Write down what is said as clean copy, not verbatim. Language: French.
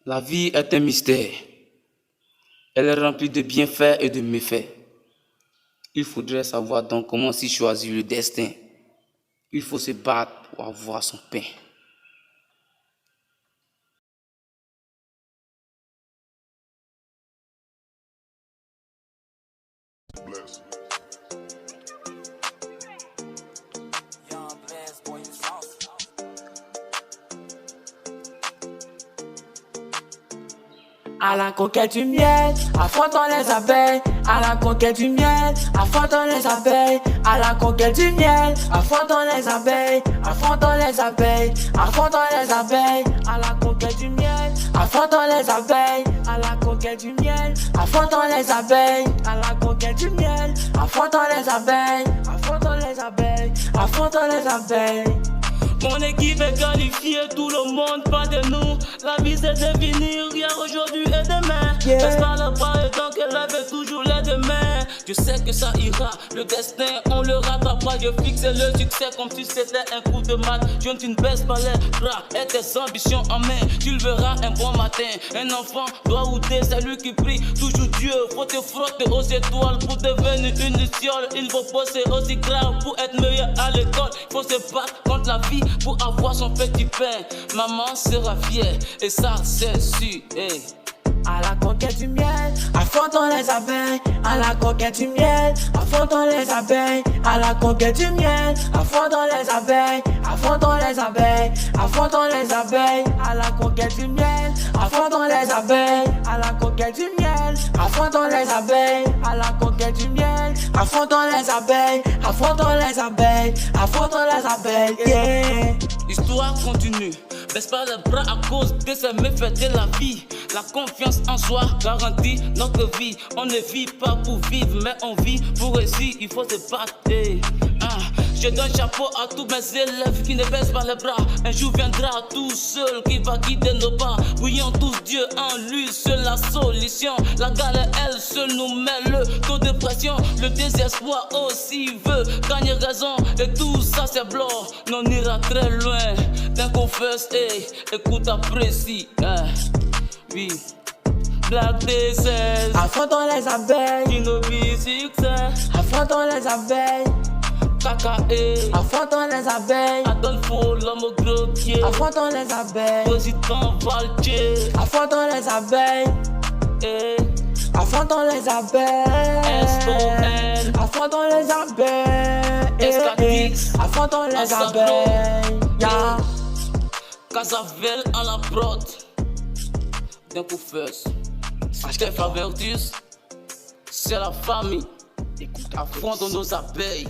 La vie est un mystère. Elle est remplie de bienfaits et de méfaits. Il faudrait savoir donc comment s'y choisir le destin. Il faut se battre pour avoir son pain. À la conquête du miel, affrontons les abeilles. À la conquête du miel, affrontons les abeilles. À la conquête du miel, affrontons les abeilles. Affrontons les abeilles, affrontons les abeilles. À la conquête du miel, affrontons les abeilles. À la conquête du miel, affrontons les abeilles. À la conquête du miel, affrontons les abeilles. Affrontons les abeilles, affrontons les abeilles. Mon équipe est qualifiée, tout le monde parle de nous. La vie c'est devenir hier, aujourd'hui et demain. Reste pas là-bas et donc elle avait toujours les demain. Je sais que ça ira, le destin on le rattrapera. Je fixe le succès comme si c'était un coup de maths. Je ne baisse pas les bras et tes ambitions en main. Tu le verras un bon matin. Un enfant doit outer, c'est lui qui prie toujours Dieu. Faut te frotter aux étoiles pour devenir une luciole. Il faut bosser aussi grave pour être meilleur à l'école. Faut se battre contre la vie pour avoir son petit pain. Maman sera fière et ça c'est sûr. Hey. À la conquête du miel, affrontons les abeilles. À la conquête du miel, affrontons les abeilles. À la conquête du miel, affrontons les abeilles. Affrontons les abeilles, affrontons les abeilles. À la conquête du miel, affrontons les abeilles. À la conquête du miel, affrontons les abeilles. À la conquête du miel, affrontons les abeilles. Affrontons les abeilles, affrontons les abeilles. Yeah. L'histoire continue, baisse pas les bras à cause de ces méfaits de la vie. La confiance en soi garantit notre vie. On ne vit pas pour vivre, mais on vit pour réussir. Il faut se battre. Je donne chapeau à tous mes élèves qui ne baissent pas les bras. Un jour viendra tout seul qui va guider nos pas. Prions tous Dieu en lui, c'est la solution. La galère, elle seule nous met le taux de pression. Le désespoir aussi veut gagner raison. Et tout ça c'est blanc, on ira très loin. D'un confesse, écoute, apprécie. Oui, Black D16. Affrontons les abeilles. Kinobi succès. Affrontons les abeilles. KKE. Affrontons les abeilles. Adolfo, l'homme au gros pied. Affrontons les abeilles. Président Valtier. Affrontons les abeilles. Affrontons les abeilles. SON. Affrontons les abeilles. Affrontons les abeilles. Yeah. Casavel à la prod. D'un coup first. Chef Avertus. C'est la famille. Affrontons nos abeilles.